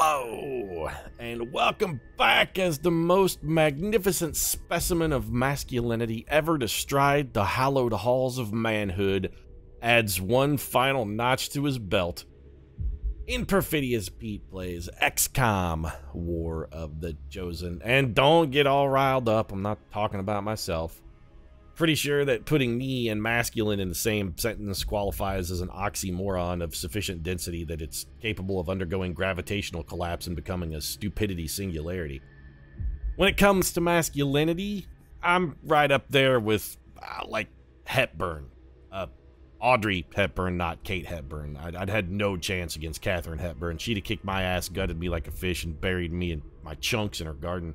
Hello, and welcome back as the most magnificent specimen of masculinity ever to stride the hallowed halls of manhood adds one final notch to his belt. In Perfidious, Pete plays XCOM, War of the Chosen. And don't get all riled up, I'm not talking about myself. Pretty sure that putting me and masculine in the same sentence qualifies as an oxymoron of sufficient density that it's capable of undergoing gravitational collapse and becoming a stupidity singularity. When it comes to masculinity, I'm right up there with, like, Hepburn. Audrey Hepburn, not Kate Hepburn. I'd had no chance against Katharine Hepburn. She'd have kicked my ass, gutted me like a fish, and buried me in my chunks in her garden.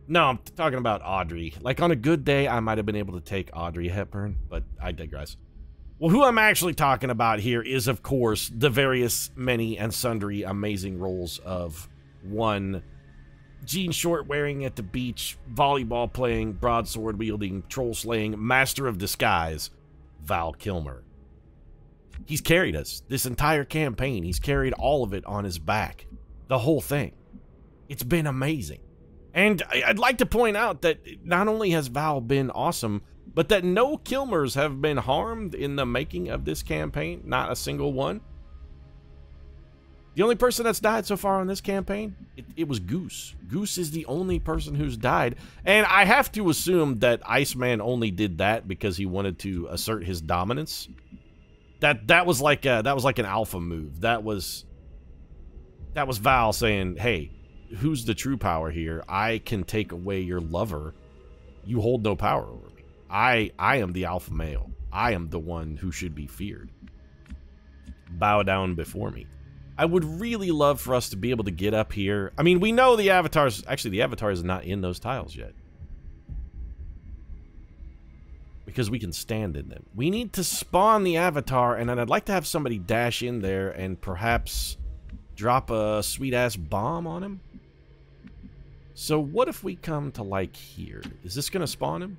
No, I'm talking about Audrey. Like, on a good day, I might have been able to take Audrey Hepburn, but I digress. Well, who I'm actually talking about here is, of course, the various, many, and sundry amazing roles of one jean short wearing at the beach, volleyball playing, broadsword wielding, troll slaying, master of disguise, Val Kilmer. He's carried us this entire campaign. He's carried all of it on his back. The whole thing. It's been amazing. And I'd like to point out that not only has Val been awesome, but that no Kilmers have been harmed in the making of this campaign. Not a single one. The only person that's died so far on this campaign, it was Goose. Goose is the only person who's died. And I have to assume that Iceman only did that because he wanted to assert his dominance. That was like an alpha move. That was Val saying, hey, who's the true power here? I can take away your lover. You hold no power over me. I am the alpha male. I am the one who should be feared. Bow down before me. I would really love for us to be able to get up here. I mean, we know the avatars... Actually, the avatar is not in those tiles yet. Because we can stand in them. We need to spawn the avatar, and then I'd like to have somebody dash in there and perhaps drop a sweet-ass bomb on him. So what if we come to, like, here? Is this going to spawn him?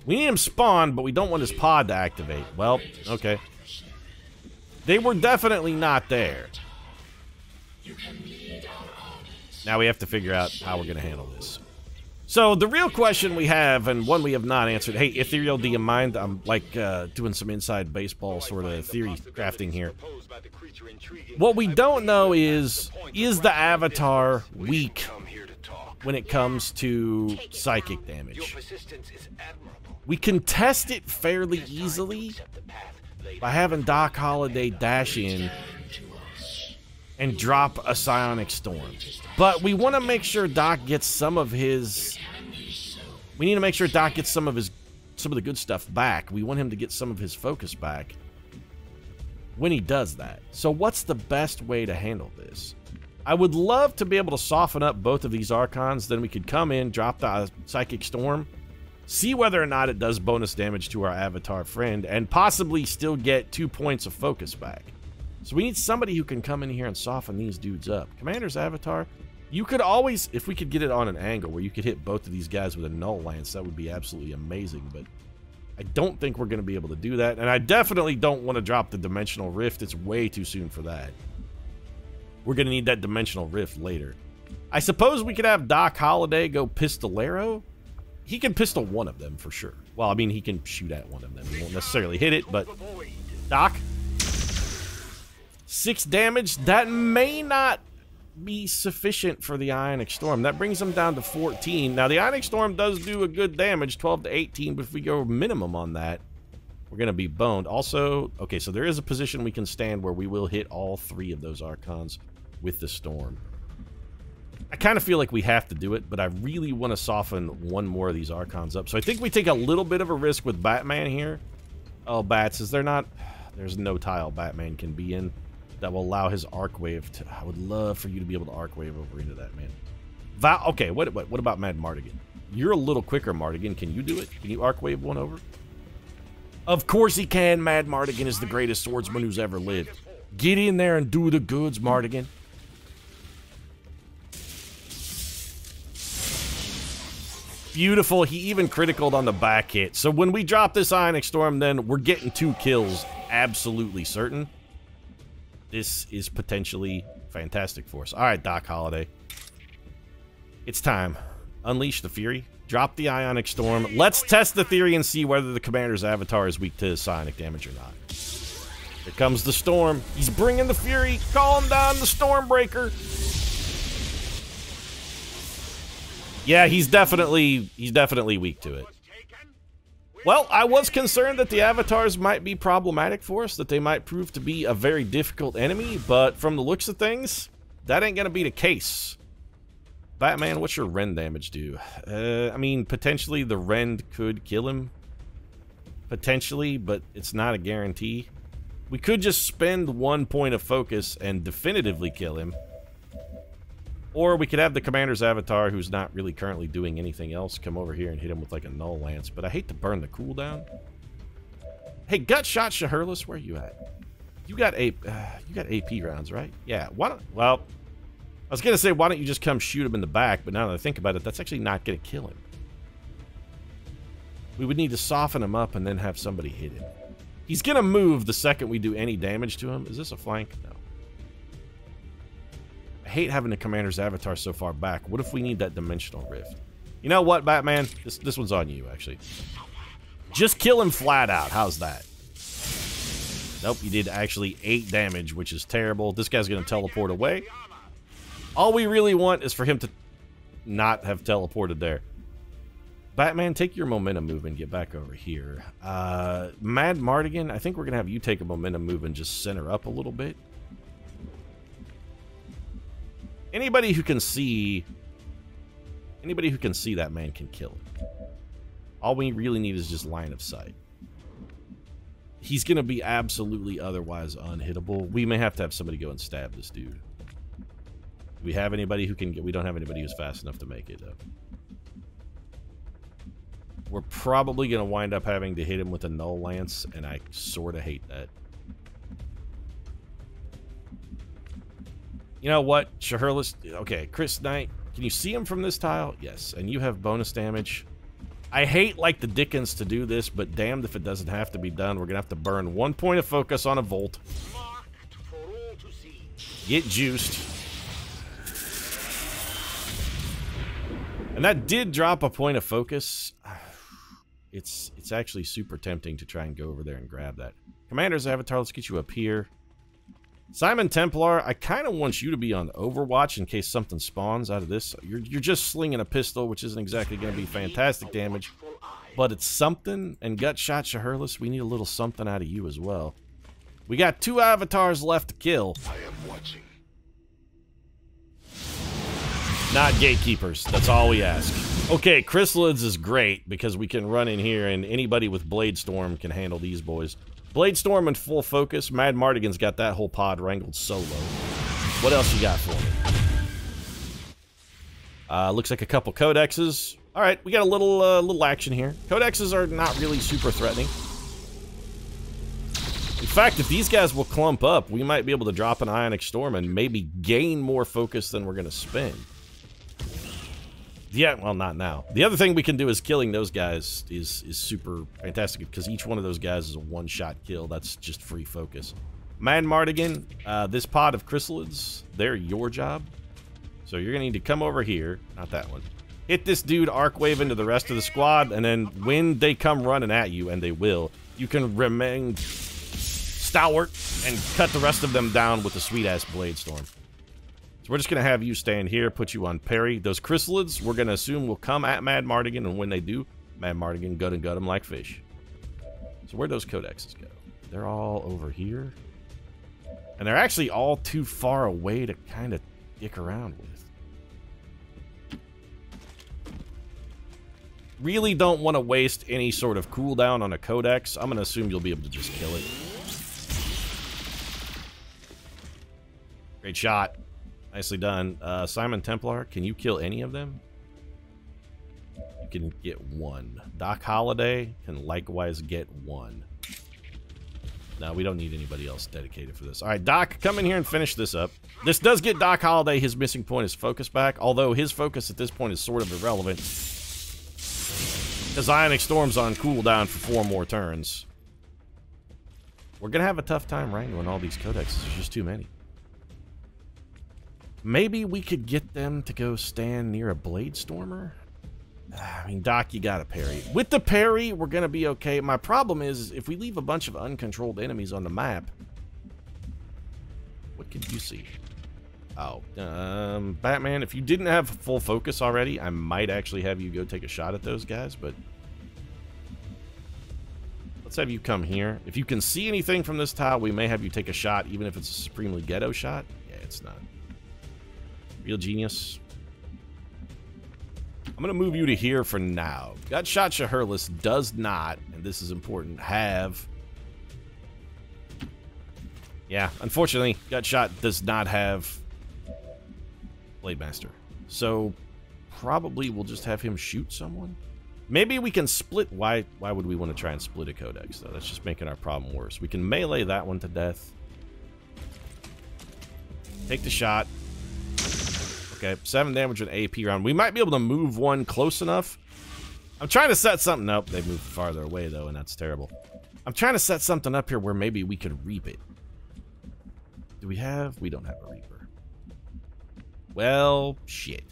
We need him spawned, but we don't want his pod to activate. Well, okay. They were definitely not there. Now we have to figure out how we're going to handle this. So the real question we have, and one we have not answered. Hey, Ethereal, do you mind? I'm like doing some inside baseball sort of theory crafting here. What we don't know is the avatar weak when it comes to psychic damage? We can test it fairly easily by having Doc Holliday dash in and drop a psionic storm. But we want to make sure Doc gets some of his... We need to make sure Doc gets some of the good stuff back. We want him to get some of his focus back when he does that. So what's the best way to handle this? I would love to be able to soften up both of these Archons. Then we could come in, drop the Psychic Storm, see whether or not it does bonus damage to our avatar friend, and possibly still get 2 points of focus back. So we need somebody who can come in here and soften these dudes up. Commander's avatar, you could always, if we could get it on an angle where you could hit both of these guys with a null lance, that would be absolutely amazing, but I don't think we're going to be able to do that, and I definitely don't want to drop the Dimensional Rift. It's way too soon for that. We're going to need that Dimensional Rift later. I suppose we could have Doc Holliday go Pistolero. He can pistol one of them for sure. Well, I mean, he can shoot at one of them. He won't necessarily hit it, but... Doc? 6 damage? That may not be sufficient for the Ionic Storm. That brings him down to 14. Now, the Ionic Storm does do a good damage, 12 to 18, but if we go minimum on that, we're going to be boned. Also, okay, so there is a position we can stand where we will hit all 3 of those Archons with the Storm. I kind of feel like we have to do it, but I really want to soften one more of these Archons up. So I think we take a little bit of a risk with Batman here. Oh, Bats, is there not... There's no tile Batman can be in that will allow his Arcwave to... I would love for you to be able to Arcwave over into that, man. Okay, what about Mad Mardigan? You're a little quicker, Mardigan. Can you do it? Can you Arcwave one over? Of course he can. Mad Mardigan is the greatest swordsman who's ever lived. Get in there and do the goods, Mardigan. Beautiful. He even criticaled on the back hit. So when we drop this Ionic Storm, then we're getting 2 kills. Absolutely certain. This is potentially fantastic for us. All right, Doc Holliday. It's time. Unleash the Fury. Drop the Ionic Storm. Let's test the theory and see whether the Commander's avatar is weak to psionic damage or not. Here comes the Storm. He's bringing the Fury. Calm down the Stormbreaker. Yeah, he's definitely weak to it. Well, I was concerned that the avatars might be problematic for us, that they might prove to be a very difficult enemy, but from the looks of things, that ain't gonna be the case. Batman, what's your rend damage do? I mean, potentially the rend could kill him. Potentially, but it's not a guarantee. We could just spend 1 point of focus and definitively kill him. Or we could have the Commander's avatar, who's not really currently doing anything else, come over here and hit him with like a null lance. But I hate to burn the cooldown. Hey, gut shot Shaherless, where you at? You got AP rounds, right? Yeah. Why don't? Well, I was gonna say why don't you just come shoot him in the back? But now that I think about it, that's actually not gonna kill him. We would need to soften him up and then have somebody hit him. He's gonna move the second we do any damage to him. Is this a flank? No. I hate having the Commander's avatar so far back. What if we need that dimensional rift? You know what, Batman? This one's on you, actually. Just kill him flat out. How's that? Nope, you did actually 8 damage, which is terrible. This guy's going to teleport away. All we really want is for him to not have teleported there. Batman, take your momentum move and get back over here. Mad Mardigan, I think we're going to have you take a momentum move and just center up a little bit. Anybody who can see that man can kill him. All we really need is just line of sight. He's going to be absolutely otherwise unhittable. We may have to have somebody go and stab this dude. Do we have anybody who can get... We don't have anybody who's fast enough to make it, though. We're probably going to wind up having to hit him with a null lance, and I sort of hate that. You know what? Shaherless... Okay, Chris Knight, can you see him from this tile? Yes, and you have bonus damage. I hate like the dickens to do this, but damned if it doesn't have to be done. We're going to have to burn 1 point of focus on a Volt. Get juiced. And that did drop a point of focus. It's actually super tempting to try and go over there and grab that. Commander's avatar, let's get you up here. Simon Templar, I kind of want you to be on Overwatch in case something spawns out of this. You're just slinging a pistol, which isn't exactly going to be fantastic damage, but it's something. And Gut Shot Shaherless, we need a little something out of you as well. We got 2 avatars left to kill. I am watching. Not gatekeepers. That's all we ask. Okay, Chrysalids is great because we can run in here and anybody with Blade Storm can handle these boys. Blade Storm in full focus. Mad Mardigan's got that whole pod wrangled solo. What else you got for me? Looks like a couple codexes. All right, we got a little action here. Codexes are not really super threatening. In fact, if these guys will clump up, we might be able to drop an Ionic Storm and maybe gain more focus than we're going to spend. Yeah, well, not now. The other thing we can do is killing those guys is super fantastic because each one of those guys is a one-shot kill. That's just free focus. Mad Mardigan, this pod of Chrysalids, they're your job. So you're going to need to come over here. Not that one. Hit this dude, arc wave into the rest of the squad, and then when they come running at you, and they will, you can remain stalwart and cut the rest of them down with a sweet-ass Blade Storm. So we're just going to have you stand here, put you on parry. Those Chrysalids, we're going to assume will come at Mad Mardigan, and when they do, Mad Mardigan gut them like fish. So where'd those codexes go? They're all over here. And they're actually all too far away to kind of dick around with. Really don't want to waste any sort of cooldown on a codex. I'm going to assume you'll be able to just kill it. Great shot. Nicely done. Simon Templar, can you kill any of them? You can get 1. Doc Holliday can likewise get 1. No, we don't need anybody else dedicated for this. All right, Doc, come in here and finish this up. This does get Doc Holliday his missing point, his focus back, although his focus at this point is sort of irrelevant. Because Ionic Storm's on cooldown for 4 more turns. We're going to have a tough time wrangling all these codexes. There's just too many. Maybe we could get them to go stand near a Blade Stormer? I mean, Doc, you got to parry. With the parry, we're going to be okay. My problem is, if we leave a bunch of uncontrolled enemies on the map... What could you see? Oh, Batman, if you didn't have full focus already, I might actually have you go take a shot at those guys, but... Let's have you come here. If you can see anything from this tile, we may have you take a shot, even if it's a supremely ghetto shot. Yeah, it's not. Real genius. I'm going to move you to here for now. Gutshot Shaherless does not, and this is important, have... Yeah, unfortunately, Gutshot does not have Blade Master. So, probably we'll just have him shoot someone. Maybe we can split... Why would we want to try and split a codex, though? That's just making our problem worse. We can melee that one to death. Take the shot. Okay, 7 damage with AP round. We might be able to move one close enough. I'm trying to set something up. They moved farther away, though, and that's terrible. I'm trying to set something up here where maybe we could reap it. Do we have... We don't have a Reaper. Well, shit.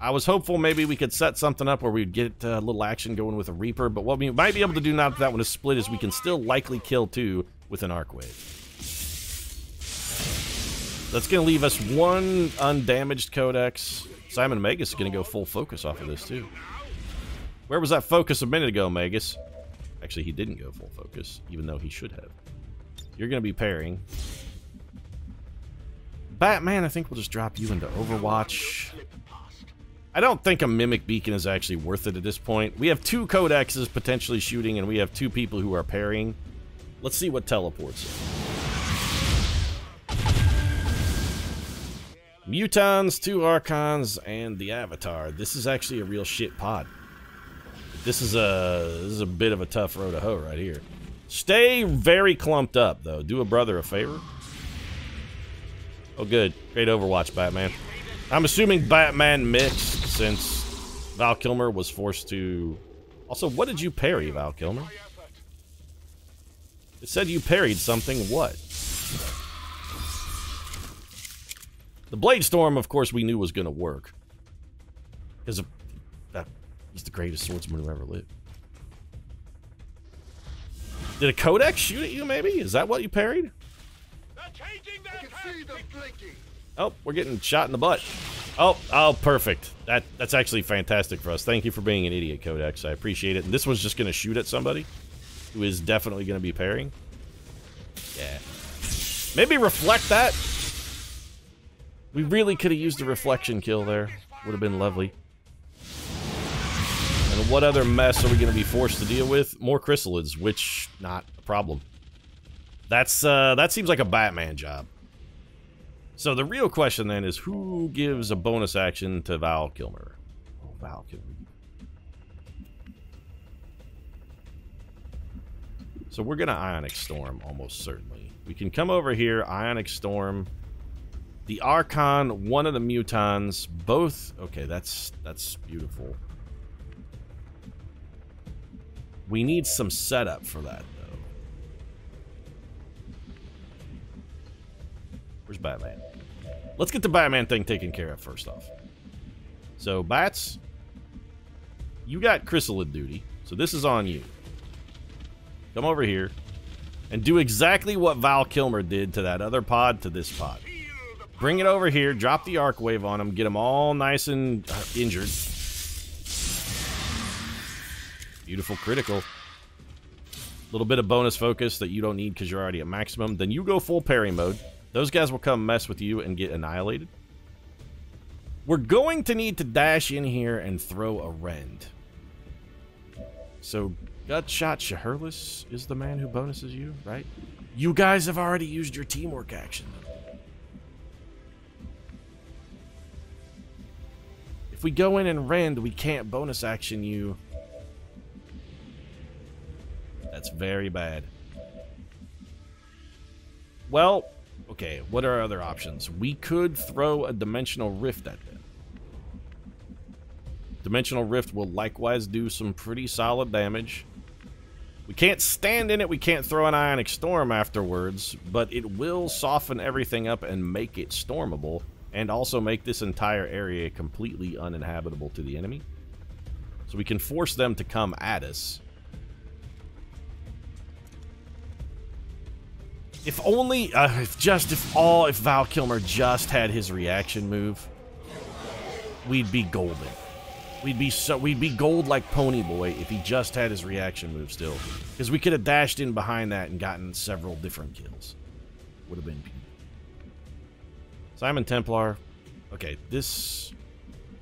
I was hopeful maybe we could set something up where we'd get a little action going with a Reaper, but what we might be able to do now that that one is split is we can still likely kill 2 with an Arc Wave. That's going to leave us 1 undamaged codex. Simon Magus is going to go full focus off of this, too. Where was that focus a minute ago, Magus? Actually, he didn't go full focus, even though he should have. You're going to be parrying. Batman, I think we'll just drop you into Overwatch. I don't think a Mimic Beacon is actually worth it at this point. We have 2 codexes potentially shooting, and we have 2 people who are parrying. Let's see what teleports. Mutons, 2 Archons, and the Avatar. This is actually a real shit pod. This is a bit of a tough row to hoe right here. Stay very clumped up, though. Do a brother a favor. Oh, good. Great Overwatch, Batman. I'm assuming Batman mixed since Val Kilmer was forced to... Also, what did you parry, Val Kilmer? It said you parried something. What? The Blade Storm, of course, we knew was going to work. Because he's the greatest swordsman who ever lived. Did a Codex shoot at you, maybe? Is that what you parried? Oh, we're getting shot in the butt. Oh, perfect. That's actually fantastic for us. Thank you for being an idiot, Codex. I appreciate it. And this one's just going to shoot at somebody who is definitely going to be parrying. Yeah. Maybe reflect that. We really could have used a reflection kill there. Would have been lovely. And what other mess are we going to be forced to deal with? More chrysalids, which, not a problem. That seems like a Batman job. So the real question then is, who gives a bonus action to Val Kilmer? Oh, Val Kilmer. So we're going to Ionic Storm, almost certainly. We can come over here, Ionic Storm, the Archon, one of the Mutons, both... Okay, that's beautiful. We need some setup for that, though. Where's Batman? Let's get the Batman thing taken care of first off. So, Bats, you got chrysalid duty, so this is on you. Come over here and do exactly what Val Kilmer did to that other pod to this pod. Bring it over here, drop the arc wave on them, get them all nice and injured. Beautiful critical. Little bit of bonus focus that you don't need because you're already at maximum. Then you go full parry mode. Those guys will come mess with you and get annihilated. We're going to need to dash in here and throw a rend. So, Gutshot Shaherless is the man who bonuses you, right? You guys have already used your teamwork action, though. If we go in and rend, we can't bonus action you. That's very bad. Well... Okay, what are our other options? We could throw a Dimensional Rift at them. Dimensional Rift will likewise do some pretty solid damage. We can't stand in it, we can't throw an Ionic Storm afterwards, but it will soften everything up and make it stormable, and also make this entire area completely uninhabitable to the enemy. So we can force them to come at us. If only, if Val Kilmer just had his reaction move, we'd be golden. We'd be gold like Ponyboy if he just had his reaction move still. Because we could have dashed in behind that and gotten several different kills. Would have been beautiful. Simon Templar. Okay, this...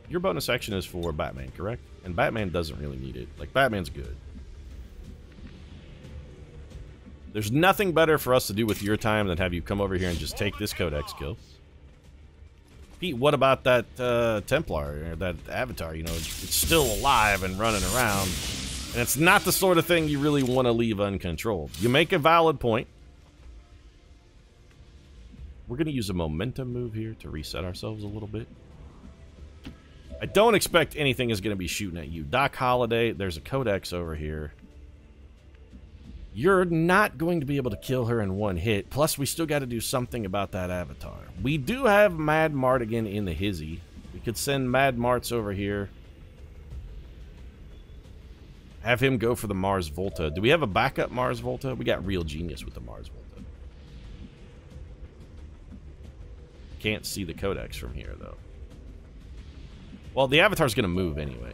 Your bonus action is for Batman, correct? And Batman doesn't really need it. Like, Batman's good. There's nothing better for us to do with your time than have you come over here and just take this Codex kill. Pete, what about that Templar, or that Avatar? You know, it's still alive and running around. And it's not the sort of thing you really want to leave uncontrolled. You make a valid point. We're going to use a momentum move here to reset ourselves a little bit. I don't expect anything is going to be shooting at you. Doc Holliday, there's a Codex over here. You're not going to be able to kill her in one hit. Plus, we still got to do something about that Avatar. We do have Mad Mardigan in the hizzy. We could send Mad Marts over here. Have him go for the Mars Volta. Do we have a backup Mars Volta? We got Real Genius with the Mars Volta. Can't see the Codex from here, though. Well, the Avatar's going to move anyway.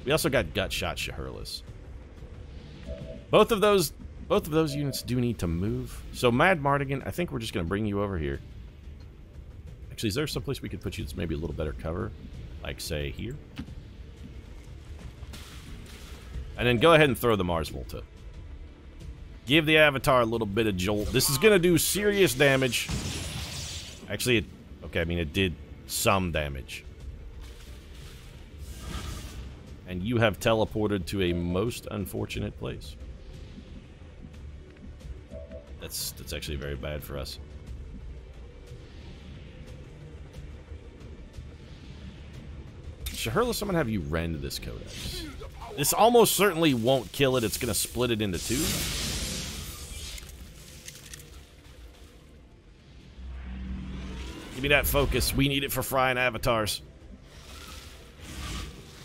We also got Gut Shot Shahurless. Both of those units do need to move. So Mad Mardigan, I think we're just going to bring you over here. Actually, is there someplace we could put you that's maybe a little better cover? Like, say, here? And then go ahead and throw the Mars Volta. Give the Avatar a little bit of jolt. This is going to do serious damage. Actually, it did some damage. And you have teleported to a most unfortunate place. That's actually very bad for us. Shahurless, I'm going to have you rend this Codex. This almost certainly won't kill it. It's going to split it into two. Give me that focus. We need it for frying avatars.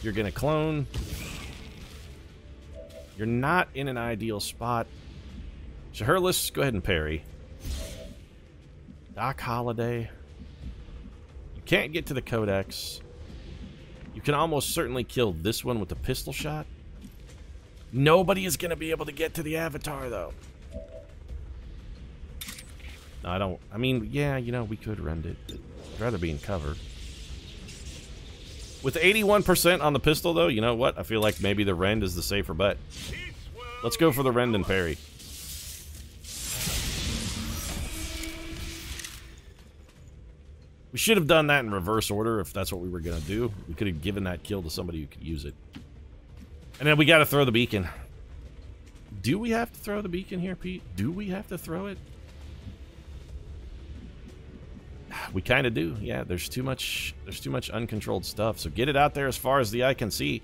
You're going to clone. You're not in an ideal spot. Shahurless, go ahead and parry. Doc Holliday. You can't get to the Codex. You can almost certainly kill this one with the pistol shot. Nobody is going to be able to get to the Avatar, though. No, I don't... I mean, yeah, you know, we could rend it. I'd rather be in cover. With 81% on the pistol, though, you know what? I feel like maybe the rend is the safer bet. Let's go for the rend and parry. We should have done that in reverse order if that's what we were going to do. We could have given that kill to somebody who could use it. And then we got to throw the beacon. Do we have to throw the beacon here, Pete? Do we have to throw it? We kind of do. Yeah, there's too much uncontrolled stuff. So get it out there as far as the eye can see.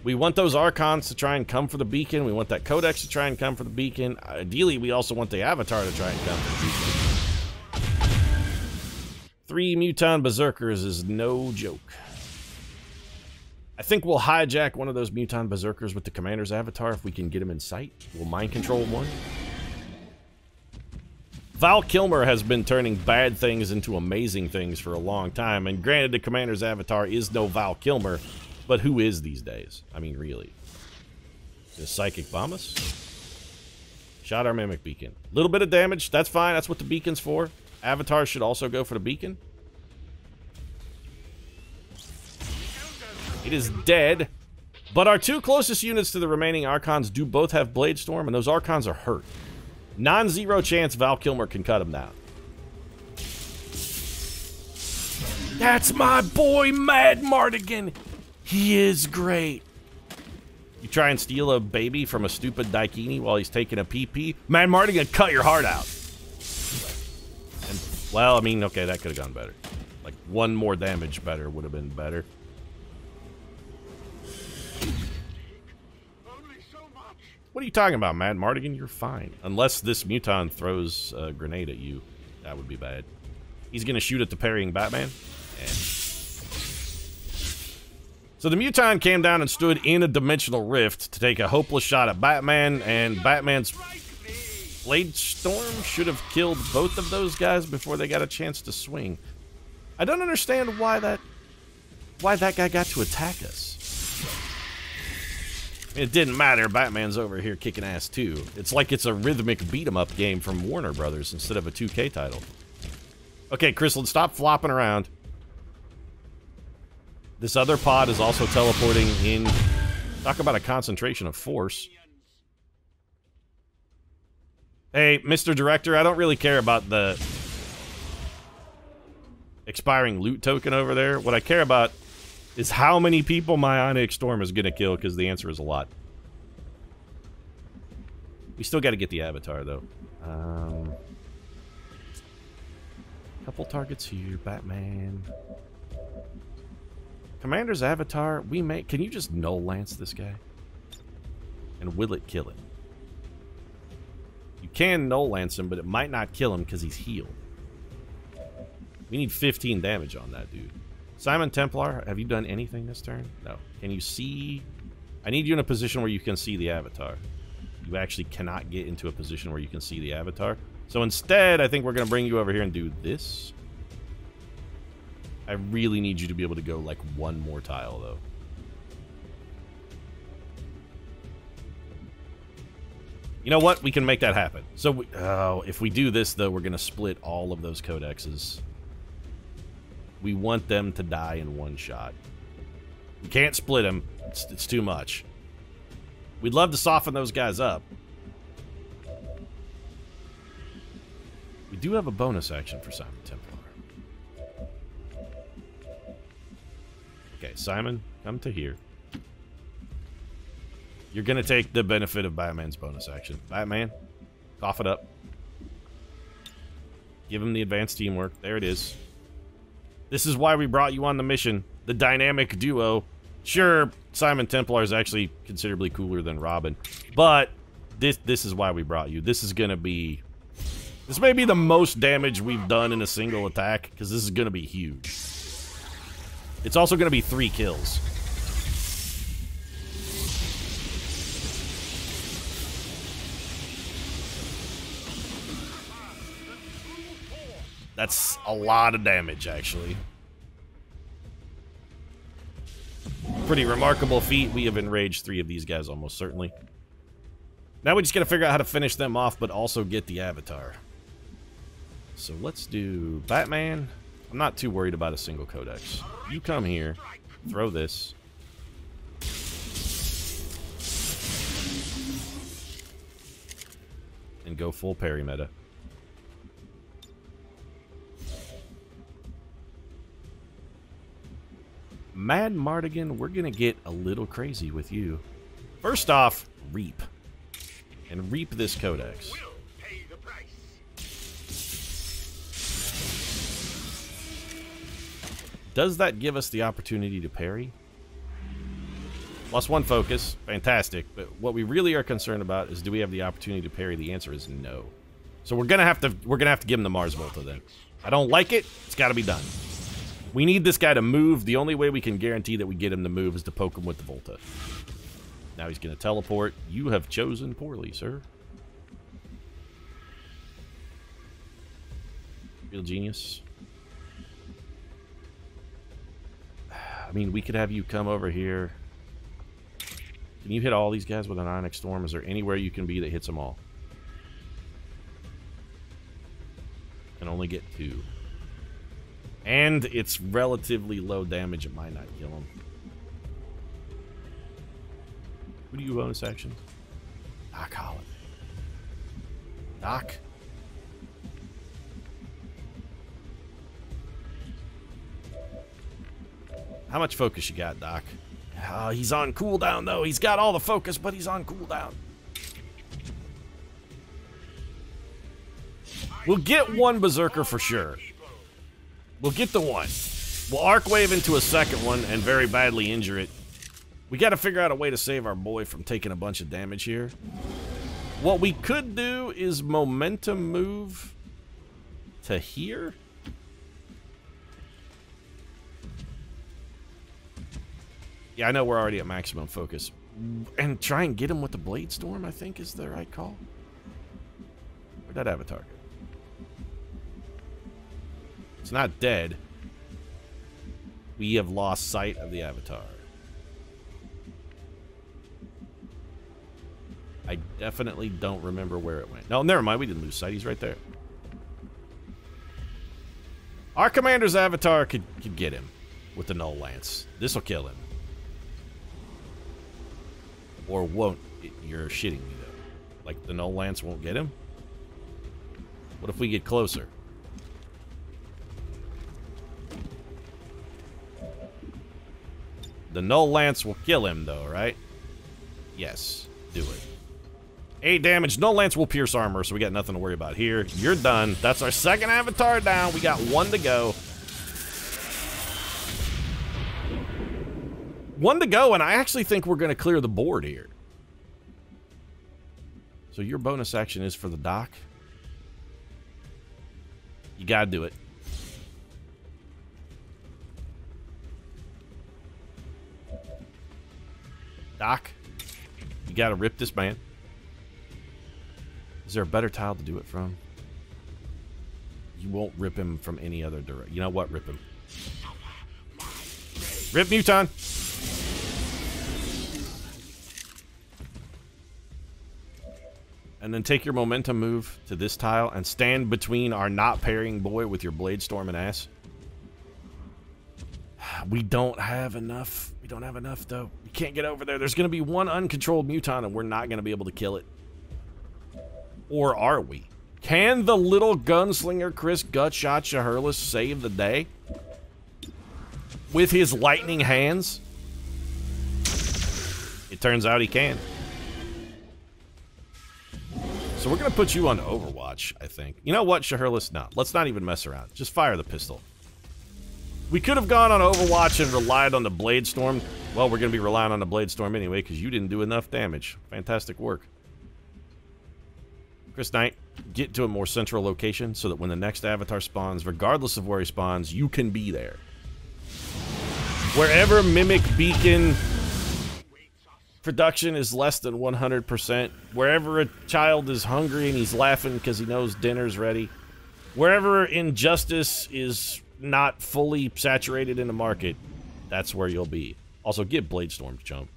We want those Archons to try and come for the beacon. We want that Codex to try and come for the beacon. Ideally, we also want the Avatar to try and come for the beacon. 3 Muton Berserkers is no joke. I think we'll hijack one of those Muton Berserkers with the Commander's Avatar if we can get him in sight. We'll mind control one. Val Kilmer has been turning bad things into amazing things for a long time, and granted the Commander's Avatar is no Val Kilmer, but who is these days? I mean, really. Does Psychic bomb us? Shot our Mimic Beacon. Little bit of damage, that's fine, that's what the beacon's for. Avatar should also go for the beacon. It is dead, but our 2 closest units to the remaining Archons do both have Blade Storm, and those Archons are hurt. Non-zero chance Val Kilmer can cut him down. That's my boy, Mad Mardigan. He is great. You try and steal a baby from a stupid Daikini while he's taking a pee-pee? Mad Mardigan, cut your heart out. And, well, I mean, okay, that could have gone better. Like, 1 more damage better would have been better. What are you talking about, Mad Mardigan? You're fine. Unless this Muton throws a grenade at you. That would be bad. He's going to shoot at the parrying Batman. And... so the Muton came down and stood in a dimensional rift to take a hopeless shot at Batman, and Batman's Blade Storm should have killed both of those guys before they got a chance to swing. I don't understand why that guy got to attack us. It didn't matter. Batman's over here kicking ass too. It's like it's a rhythmic beat-em-up game from Warner Brothers instead of a 2K title. Okay, Crystal, stop flopping around. This other pod is also teleporting in. Talk about a concentration of force. Hey, Mr. Director, I don't really care about the expiring loot token over there. What I care about is how many people my Ionic Storm is going to kill, because the answer is a lot. We still got to get the Avatar, though. Couple targets here. Batman. Commander's Avatar. We may... can you just null lance this guy? And will it kill him? You can null lance him, but it might not kill him because he's healed. We need 15 damage on that dude. Simon Templar, have you done anything this turn? No. Can you see... I need you in a position where you can see the Avatar. You actually cannot get into a position where you can see the Avatar. So instead, I think we're going to bring you over here and do this. I really need you to be able to go, like, one more tile, though. You know what? We can make that happen. So, if we do this, though, we're going to split all of those codexes. We want them to die in one shot. We can't split them. It's too much. We'd love to soften those guys up. We do have a bonus action for Simon Templar. Okay, Simon, come to here. You're going to take the benefit of Batman's bonus action. Batman, cough it up. Give him the advanced teamwork. There it is. This is why we brought you on the mission. The dynamic duo. Sure, Simon Templar is actually considerably cooler than Robin. But this is why we brought you. This is going to be... this may be the most damage we've done in a single attack, because this is going to be huge. It's also going to be 3 kills. That's a lot of damage, actually. Pretty remarkable feat. We have enraged 3 of these guys, almost certainly. Now we just gotta figure out how to finish them off, but also get the Avatar. So let's do Batman. I'm not too worried about a single codex. You come here, throw this. And go full parry meta. Mad Mardigan, we're gonna get a little crazy with you. First off, reap. And reap this codex. Does that give us the opportunity to parry? +1 focus, fantastic. But what we really are concerned about is, do we have the opportunity to parry? The answer is no. So we're gonna have to give him the Mars Volta then. I don't like it. It's got to be done. We need this guy to move. The only way we can guarantee that we get him to move is to poke him with the Volta. Now he's going to teleport. You have chosen poorly, sir. Real genius. I mean, we could have you come over here. Can you hit all these guys with an Ionic Storm? Is there anywhere you can be that hits them all? Can only get 2. And it's relatively low damage. It might not kill him. Who do you bonus action? Doc Holland. Doc? How much focus you got, Doc? He's on cooldown, though. He's got all the focus, but he's on cooldown. We'll get 1 Berserker for sure. We'll get the 1. We'll Arc Wave into a second one and very badly injure it. We got to figure out a way to save our boy from taking a bunch of damage here. What we could do is momentum move to here. Yeah, I know we're already at maximum focus. And try and get him with the Blade Storm, I think, is the right call. Where'd that avatar go? It's not dead. We have lost sight of the avatar. I definitely don't remember where it went. No, never mind. We didn't lose sight. He's right there. Our commander's avatar could get him with the Null Lance. This will kill him. Or won't. You're shitting me, though. Like, the Null Lance won't get him? What if we get closer? The Null Lance will kill him, though, right? Yes. Do it. 8 damage. Null Lance will pierce armor, so we got nothing to worry about here. You're done. That's our second avatar down. We got 1 to go. 1 to go, and I actually think we're going to clear the board here. So your bonus action is for the dock. You got to do it. Doc, you got to rip this man. Is there a better tile to do it from? You won't rip him from any other direction. You know what? Rip him. Rip Muton. And then take your momentum move to this tile and stand between our not parrying boy with your Blade Storm and ass. We don't have enough. We don't have enough, though. We can't get over there. There's going to be one uncontrolled Muton, and we're not going to be able to kill it. Or are we? Can the little gunslinger Chris Gutshot Shaherless save the day? With his lightning hands? It turns out he can. So we're going to put you on Overwatch, I think. You know what, Shaherless? No, let's not even mess around. Just fire the pistol. We could have gone on Overwatch and relied on the Blade Storm. Well, we're going to be relying on the Blade Storm anyway because you didn't do enough damage. Fantastic work. Chris Knight, get to a more central location so that when the next avatar spawns, regardless of where he spawns, you can be there. Wherever Mimic Beacon production is less than 100%, wherever a child is hungry and he's laughing because he knows dinner's ready, wherever Injustice is not fully saturated in the market, that's where you'll be. Also, get Blade Storm, chump.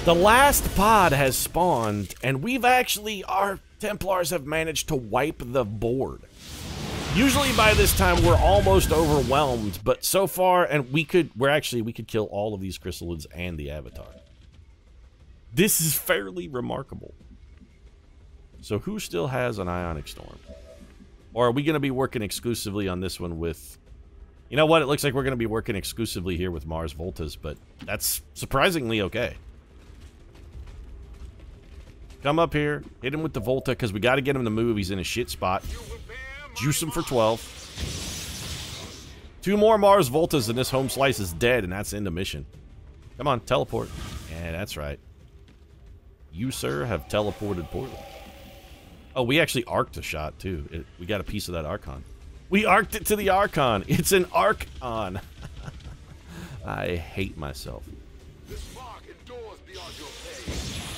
The last pod has spawned, and we've actually, our Templars have managed to wipe the board. Usually by this time we're almost overwhelmed, but so far, and we could kill all of these chrysalids and the avatar. This is fairly remarkable. So who still has an Ionic Storm? Or are we going to be working exclusively on this one with... You know what? It looks like we're going to be working exclusively here with Mars Voltas, but that's surprisingly okay. Come up here, hit him with the Volta, because we got to get him to move. He's in a shit spot. Juice him for 12. 2 more Mars Voltas and this home slice is dead, and that's end of mission. Come on, teleport. Yeah, that's right. You, sir, have teleported poorly. Oh, we actually arced a shot, too. We got a piece of that Archon. We arced it to the Archon. It's an Archon. I hate myself.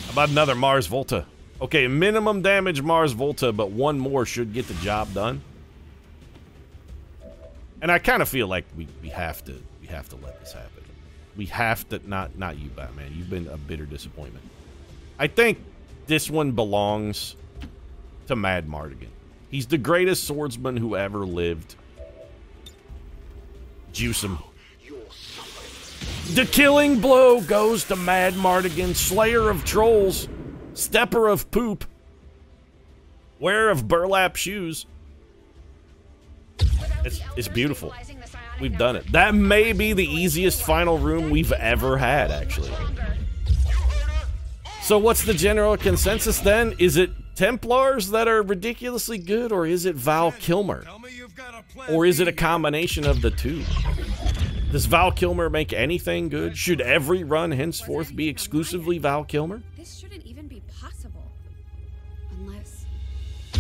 How about another Mars Volta? Okay, minimum damage Mars Volta, but 1 more should get the job done. And I kind of feel like we have to let this happen. We have to not you, Batman. You've been a bitter disappointment. I think this one belongs to Mad Mardigan. He's the greatest swordsman who ever lived. Juice him. The killing blow goes to Mad Mardigan, Slayer of Trolls, Stepper of Poop, Wearer of Burlap Shoes. It's beautiful. We've done it. That may be the easiest final room we've ever had, actually. So what's the general consensus then? Is it Templars that are ridiculously good, or is it Val Kilmer? Or is it a combination of the two? Does Val Kilmer make anything good? Should every run henceforth be exclusively Val Kilmer? This shouldn't even be possible. Unless...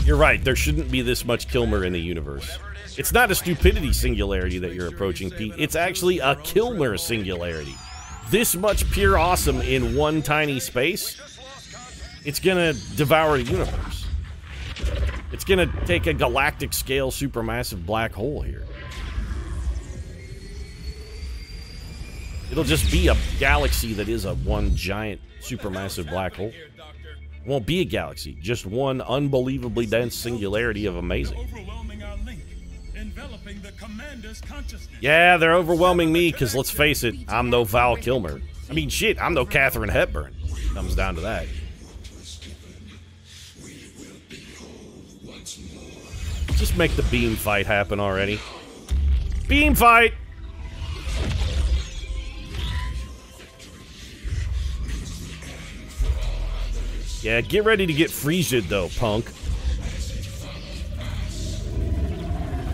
You're right, there shouldn't be this much Kilmer in the universe. It's not a stupidity singularity that you're approaching, Pete. It's actually a Kilmer singularity. This much pure awesome in one tiny space, it's gonna devour the universe. It's gonna take a galactic scale supermassive black hole here. It'll just be a galaxy that is a one giant supermassive black hole. It won't be a galaxy, just one unbelievably dense singularity of amazing. Yeah, they're overwhelming me, because let's face it, I'm no Val Kilmer. I mean, shit, I'm no Katharine Hepburn. Comes down to that. Just make the beam fight happen already. Beam fight! Yeah, get ready to get Frisia'd though, punk.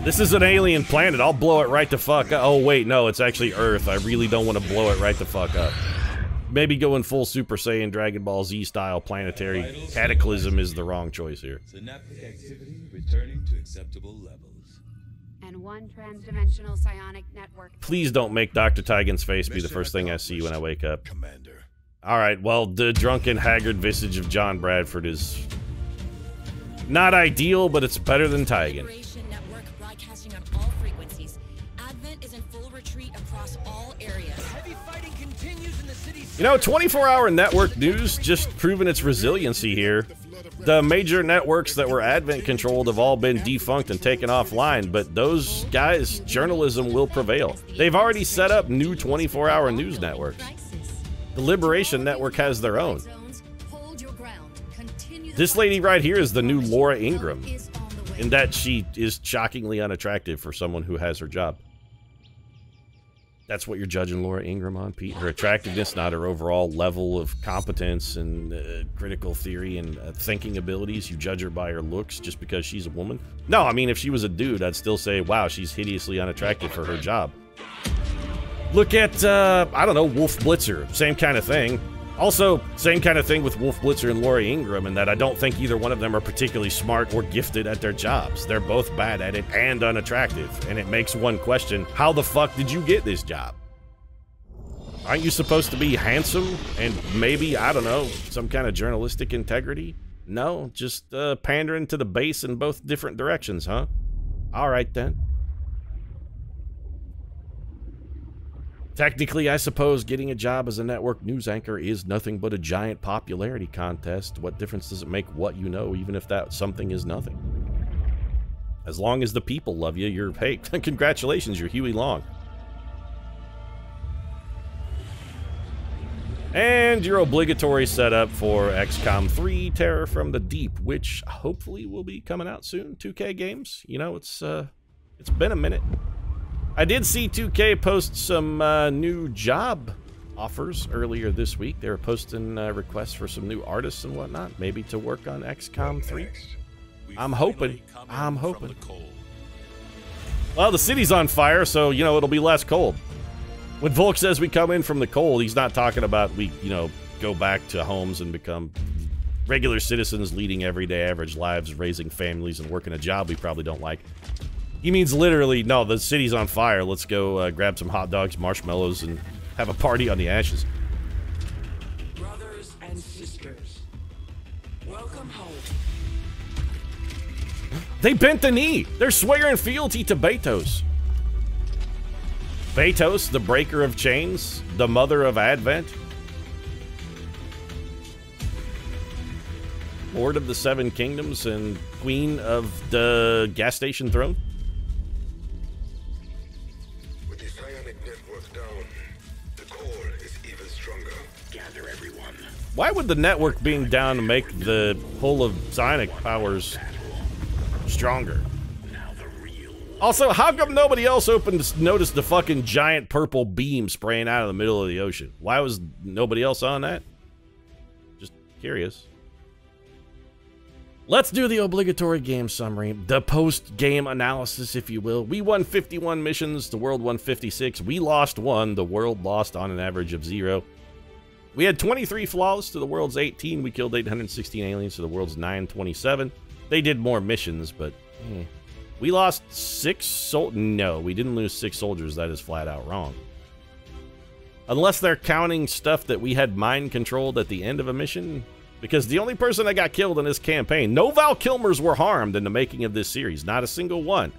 This is an alien planet. I'll blow it right the fuck up. Oh, wait, no, it's actually Earth. I really don't want to blow it right the fuck up. Maybe going full Super Saiyan Dragon Ball Z style planetary cataclysm is the wrong choice here. Synaptic activity returning to acceptable levels. And one transdimensional psionic network. Please don't make Dr. Tygan's face be the first thing I see when I wake up. Commander. Alright, well, the drunken, haggard visage of John Bradford is not ideal, but it's better than Tygan. Network broadcasting on all frequencies. Advent is in full retreat across all areas. Heavy fighting continues in the city. You know, 24-hour network news just proven its resiliency here. The major networks that were Advent controlled have all been defunct and taken offline, but those guys, journalism will prevail. They've already set up new 24-hour news networks. The Liberation Network has their own. This lady right here is the new Laura Ingraham, in that she is shockingly unattractive for someone who has her job. That's what you're judging Laura Ingraham on, Pete? Her attractiveness, not her overall level of competence and critical theory and thinking abilities. You judge her by her looks just because she's a woman? No, I mean, if she was a dude, I'd still say, wow, she's hideously unattractive for her job. Look at, I don't know, Wolf Blitzer. Same kind of thing. Also, same kind of thing with Wolf Blitzer and Laura Ingraham, in that I don't think either one of them are particularly smart or gifted at their jobs. They're both bad at it and unattractive, and it makes one question, how the fuck did you get this job? Aren't you supposed to be handsome and maybe, I don't know, some kind of journalistic integrity? No, just pandering to the base in both different directions, huh? Alright then. Technically, I suppose getting a job as a network news anchor is nothing but a giant popularity contest. What difference does it make what you know, even if that something is nothing? As long as the people love you, you're, hey, congratulations, you're Huey Long. And your obligatory setup for XCOM 3 Terror from the Deep, which hopefully will be coming out soon. 2K games, you know, it's been a minute. I did see 2K post some new job offers earlier this week. They were posting requests for some new artists and whatnot, maybe to work on XCOM 3. I'm hoping. Well, the city's on fire, so, you know, it'll be less cold. When Volk says we come in from the cold, he's not talking about we, you know, go back to homes and become regular citizens leading everyday average lives, raising families, and working a job we probably don't like. He means literally, no, the city's on fire. Let's go grab some hot dogs, marshmallows, and have a party on the ashes. Brothers and sisters, welcome home. They bent the knee. They're swearing fealty to Betos. Betos, the breaker of chains, the mother of Advent. Lord of the Seven Kingdoms and Queen of the gas station throne. Why would the network being down make the pull of psionic powers stronger? Also, how come nobody else noticed the fucking giant purple beam spraying out of the middle of the ocean? Why was nobody else on that? Just curious. Let's do the obligatory game summary, the post-game analysis, if you will. We won 51 missions, the world won 56. We lost 1, the world lost on an average of 0. We had 23 flawless to the world's 18. We killed 816 aliens to the world's 927. They did more missions, but we lost 6 soldiers. No, we didn't lose 6 soldiers. That is flat out wrong. Unless they're counting stuff that we had mind controlled at the end of a mission. Because the only person that got killed in this campaign, no Val Kilmers were harmed in the making of this series. Not a single one.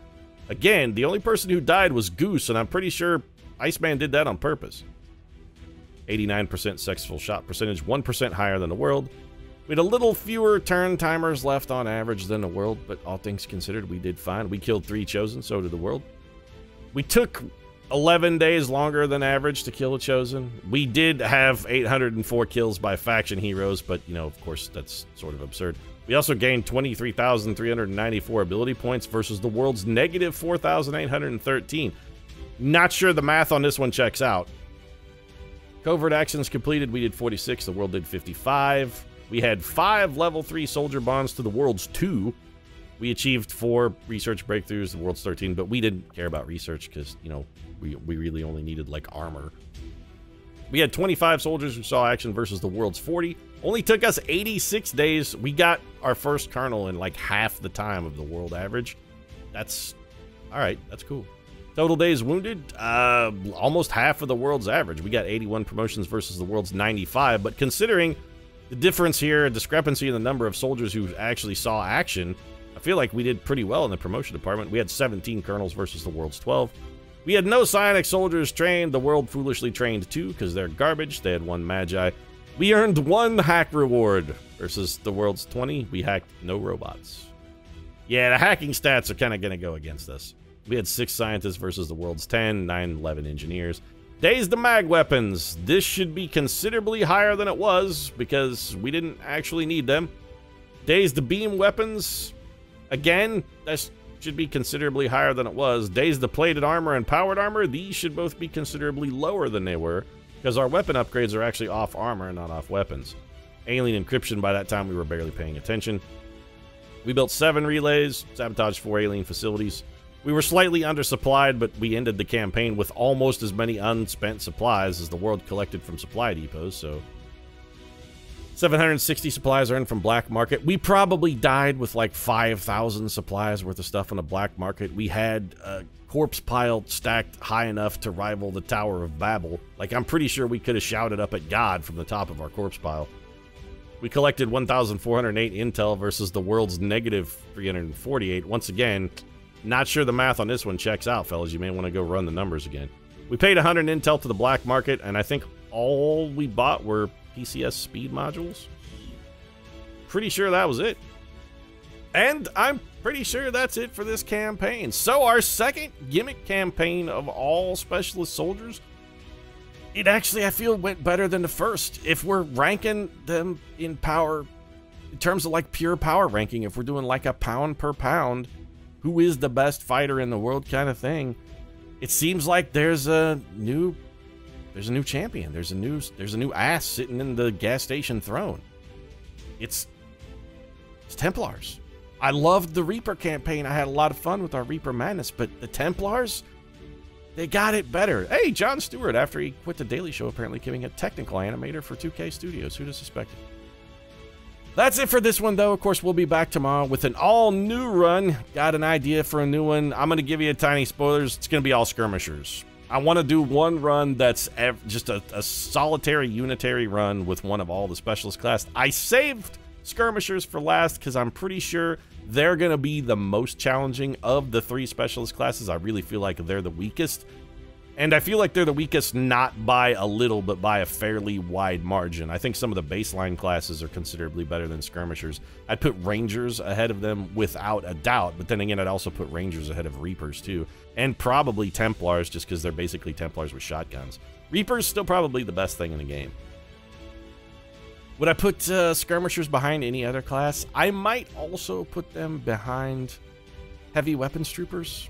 Again, the only person who died was Goose, and I'm pretty sure Iceman did that on purpose. 89% successful shot percentage, 1% higher than the world. We had a little fewer turn timers left on average than the world, but all things considered, we did fine. We killed 3 Chosen, so did the world. We took 11 days longer than average to kill a Chosen. We did have 804 kills by faction heroes, but, you know, of course, that's sort of absurd. We also gained 23,394 ability points versus the world's negative 4,813. Not sure the math on this one checks out. Covert actions completed, we did 46, the world did 55. We had 5 level 3 soldier bonds to the world's 2. We achieved 4 research breakthroughs, the world's 13, but we didn't care about research because, you know, we really only needed, like, armor. We had 25 soldiers who saw action versus the world's 40. Only took us 86 days. We got our first colonel in, like, half the time of the world average. That's... alright, that's cool. Total days wounded, almost half of the world's average. We got 81 promotions versus the world's 95, but considering the difference here, a discrepancy in the number of soldiers who actually saw action, I feel like we did pretty well in the promotion department. We had 17 colonels versus the world's 12. We had no psionic soldiers trained. The world foolishly trained 2 because they're garbage. They had 1 magi. We earned 1 hack reward versus the world's 20. We hacked no robots. Yeah, the hacking stats are kind of going to go against us. We had 6 scientists versus the world's 10, 9, 11 engineers. Days to mag weapons. This should be considerably higher than it was because we didn't actually need them. Days to beam weapons. Again, that should be considerably higher than it was. Days to plated armor and powered armor. These should both be considerably lower than they were because our weapon upgrades are actually off armor and not off weapons. Alien encryption, by that time we were barely paying attention. We built 7 relays, sabotaged 4 alien facilities. We were slightly undersupplied, but we ended the campaign with almost as many unspent supplies as the world collected from supply depots, so 760 supplies earned from black market. We probably died with like 5,000 supplies worth of stuff on the black market. We had a corpse pile stacked high enough to rival the Tower of Babel. Like, I'm pretty sure we could have shouted up at God from the top of our corpse pile. We collected 1,408 intel versus the world's negative 348. Once again, not sure the math on this one checks out, fellas. You may want to go run the numbers again. We paid 100 intel to the black market, and I think all we bought were PCS speed modules. Pretty sure that was it. And I'm pretty sure that's it for this campaign. So our second gimmick campaign of all specialist soldiers, it actually, I feel, went better than the first. If we're ranking them in power, in terms of like pure power ranking, if we're doing like a pound per pound, who is the best fighter in the world kind of thing, it seems like there's a new champion. There's a new ass sitting in the gas station throne. It's Templars. I loved the Reaper campaign. I had a lot of fun with our Reaper madness, but the Templars, they got it better. Hey, Jon Stewart, after he quit the Daily Show, apparently becoming a technical animator for 2K Studios. Who'd have suspected? That's it for this one, though. Of course, we'll be back tomorrow with an all-new run. Got an idea for a new one. I'm going to give you a tiny spoilers. It's going to be all skirmishers. I want to do one run that's just a solitary, unitary run with one of all the specialist class. I saved skirmishers for last because I'm pretty sure they're going to be the most challenging of the 3 specialist classes. I really feel like they're the weakest. And I feel like they're the weakest not by a little, but by a fairly wide margin. I think some of the baseline classes are considerably better than skirmishers. I'd put Rangers ahead of them without a doubt, but then again, I'd also put Rangers ahead of Reapers too. And probably Templars, just because they're basically Templars with shotguns. Reapers still probably the best thing in the game. Would I put skirmishers behind any other class? I might also put them behind heavy weapons troopers.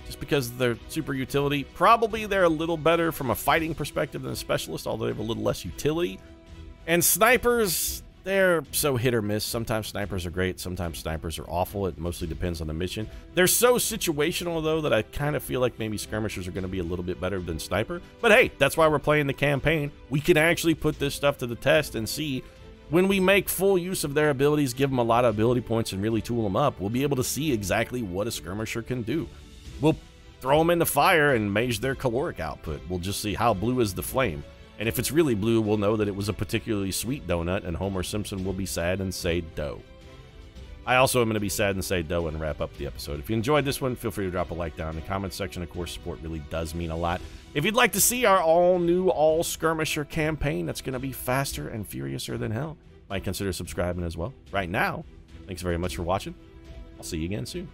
Just because of their super utility. Probably they're a little better from a fighting perspective than a specialist, although they have a little less utility. And snipers, they're so hit or miss. Sometimes snipers are great, sometimes snipers are awful. It mostly depends on the mission. They're so situational, though, that I kind of feel like maybe skirmishers are going to be a little bit better than sniper. But hey, that's why we're playing the campaign. We can actually put this stuff to the test and see, when we make full use of their abilities, give them a lot of ability points and really tool them up, we'll be able to see exactly what a skirmisher can do. We'll throw them in the fire and measure their caloric output. We'll just see how blue is the flame. And if it's really blue, we'll know that it was a particularly sweet donut, and Homer Simpson will be sad and say dough. I also am going to be sad and say dough and wrap up the episode. If you enjoyed this one, feel free to drop a like down in the comments section. Of course, support really does mean a lot. If you'd like to see our all-new, all-skirmisher campaign that's going to be faster and furiouser than hell, might consider subscribing as well. Right now, thanks very much for watching. I'll see you again soon.